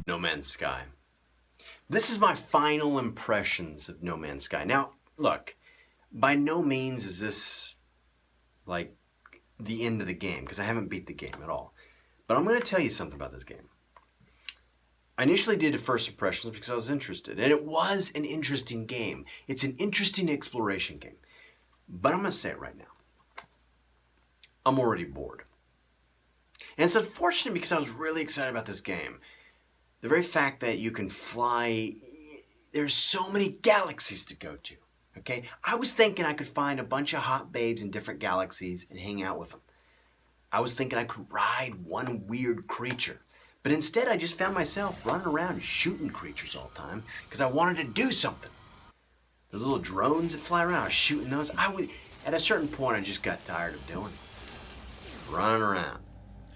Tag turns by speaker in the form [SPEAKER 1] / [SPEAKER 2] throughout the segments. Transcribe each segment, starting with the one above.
[SPEAKER 1] No Man's Sky. This is my final impressions of No Man's Sky. Now, look, by no means is this like the end of the game, because I haven't beat the game at all. But I'm going to tell you something about this game. I initially did first impressions because I was interested, and it was an interesting game. It's an interesting exploration game. But I'm going to say it right now. I'm already bored. And it's unfortunate because I was really excited about this game. The very fact that you can fly, there's so many galaxies to go to, okay? I was thinking I could find a bunch of hot babes in different galaxies and hang out with them. I was thinking I could ride one weird creature. But instead I just found myself running around shooting creatures all the time because I wanted to do something. Those little drones that fly around, I was shooting those. At a certain point I just got tired of doing it. Running around,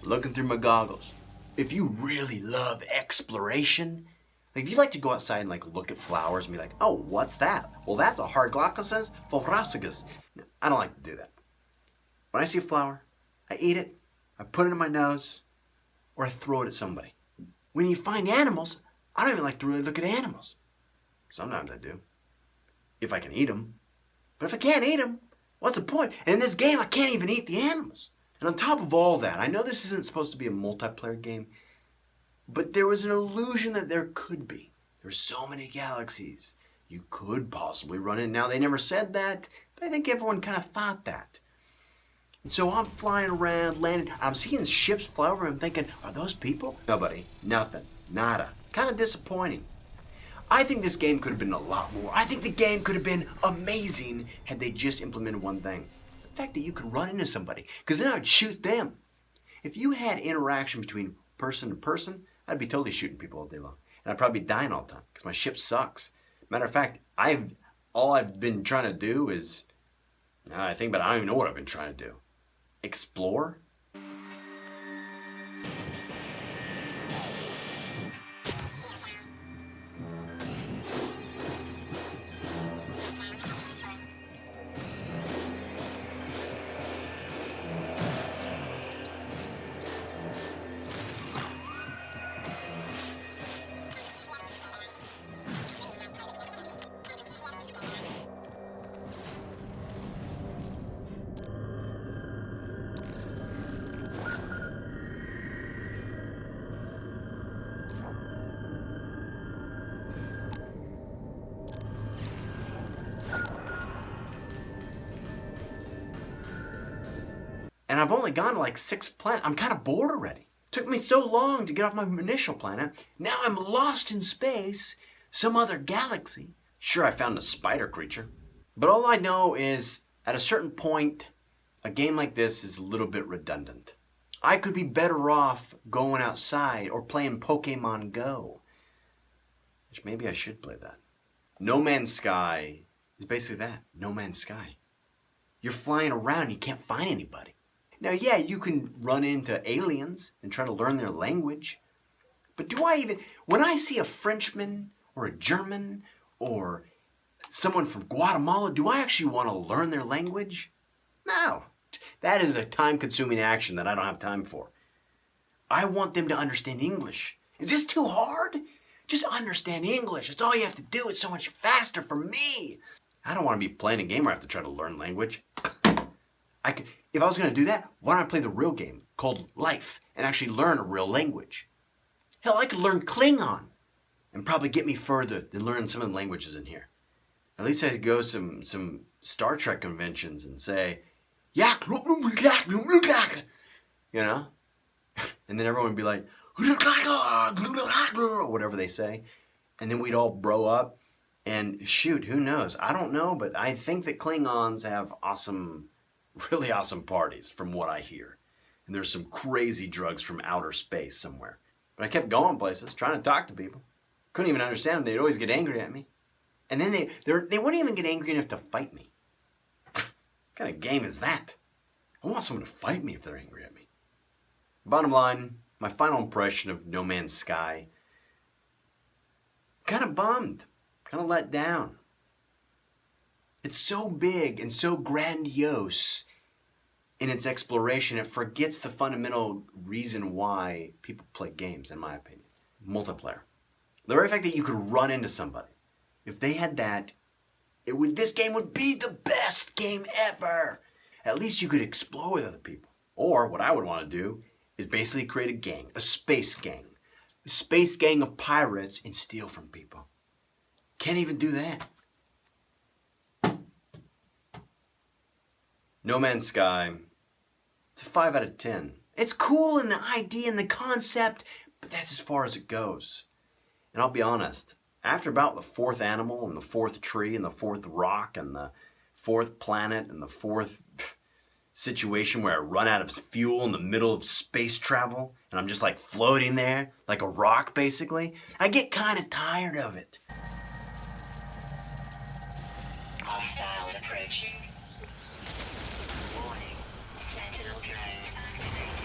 [SPEAKER 1] looking through my goggles. If you really love exploration, like if you like to go outside and like look at flowers and be like, oh, what's that? Well, that's a Harglockus fulvracigus. No, I don't like to do that. When I see a flower, I eat it, I put it in my nose, or I throw it at somebody. When you find animals, I don't even like to really look at animals. Sometimes I do, if I can eat them. But if I can't eat them, what's the point? And in this game, I can't even eat the animals. And on top of all that, I know this isn't supposed to be a multiplayer game, but there was an illusion that there could be. There's so many galaxies. You could possibly run in. Now, they never said that, but I think everyone kind of thought that. And so I'm flying around, landing. I'm seeing ships fly over. I'm thinking, are those people? Nobody. Nothing. Nada. Kind of disappointing. I think this game could have been a lot more. I think the game could have been amazing had they just implemented one thing. The fact that you could run into somebody, because then I'd shoot them. If you had interaction between person to person, I'd be totally shooting people all day long. And I'd probably be dying all the time, because my ship sucks. Matter of fact, all I've been trying to do is, now I think about it, I don't even know what I've been trying to do. Explore? And I've only gone to like 6 planets. I'm kind of bored already. It took me so long to get off my initial planet. Now I'm lost in space, some other galaxy. Sure, I found a spider creature. But all I know is, at a certain point, a game like this is a little bit redundant. I could be better off going outside or playing Pokemon Go. Which maybe I should play that. No Man's Sky is basically that. No Man's Sky. You're flying around and you can't find anybody. Now, yeah, you can run into aliens and try to learn their language. But when I see a Frenchman or a German or someone from Guatemala, do I actually want to learn their language? No. That is a time-consuming action that I don't have time for. I want them to understand English. Is this too hard? Just understand English. It's all you have to do. It's so much faster for me. I don't want to be playing a game where I have to try to learn language. If I was going to do that, why don't I play the real game called Life and actually learn a real language? Hell, I could learn Klingon and probably get me further than learning some of the languages in here. At least I could go some Star Trek conventions and say, yeah, you know? And then everyone would be like, whatever they say. And then we'd all bro up. And shoot, who knows? I don't know, but I think that Klingons have really awesome parties from what I hear. And there's some crazy drugs from outer space somewhere. But I kept going places, trying to talk to people. Couldn't even understand them. They'd always get angry at me. And then they wouldn't even get angry enough to fight me. What kind of game is that? I want someone to fight me if they're angry at me. Bottom line, my final impression of No Man's Sky, kind of bummed, kind of let down. It's so big and so grandiose in its exploration, it forgets the fundamental reason why people play games, in my opinion. multiplayer. The very fact that you could run into somebody. If they had that, this game would be the best game ever. At least you could explore with other people. Or what I would want to do is basically create a gang, a space gang. A space gang of pirates and steal from people. Can't even do that. No Man's Sky, it's a 5 out of 10. It's cool in the idea and the concept, but that's as far as it goes. And I'll be honest, after about the fourth animal and the fourth tree and the fourth rock and the fourth planet and the fourth situation where I run out of fuel in the middle of space travel and I'm just like floating there like a rock basically, I get kind of tired of it.
[SPEAKER 2] Hostiles approaching. Warning, Sentinel drones activated.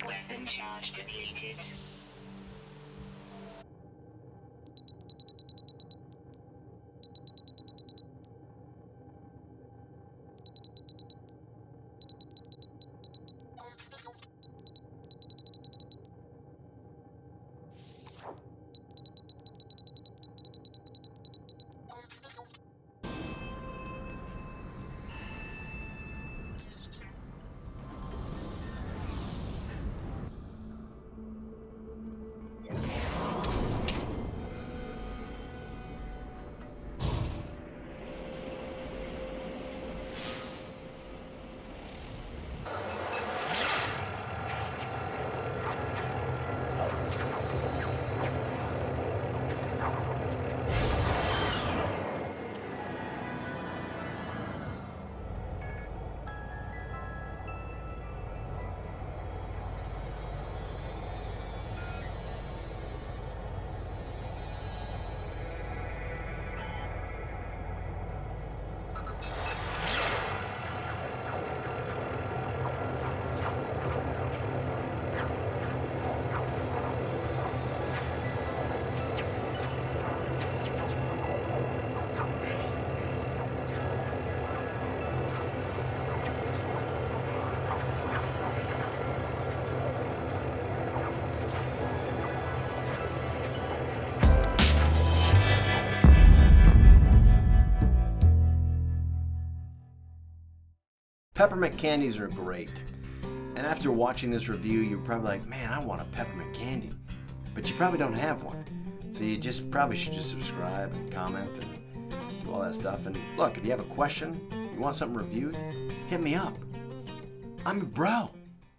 [SPEAKER 2] Weapon charge depleted.
[SPEAKER 1] Peppermint candies are great. And after watching this review, you're probably like, man, I want a peppermint candy. But you probably don't have one. So you probably should just subscribe and comment and do all that stuff. And look, if you have a question, you want something reviewed, hit me up. I'm your bro.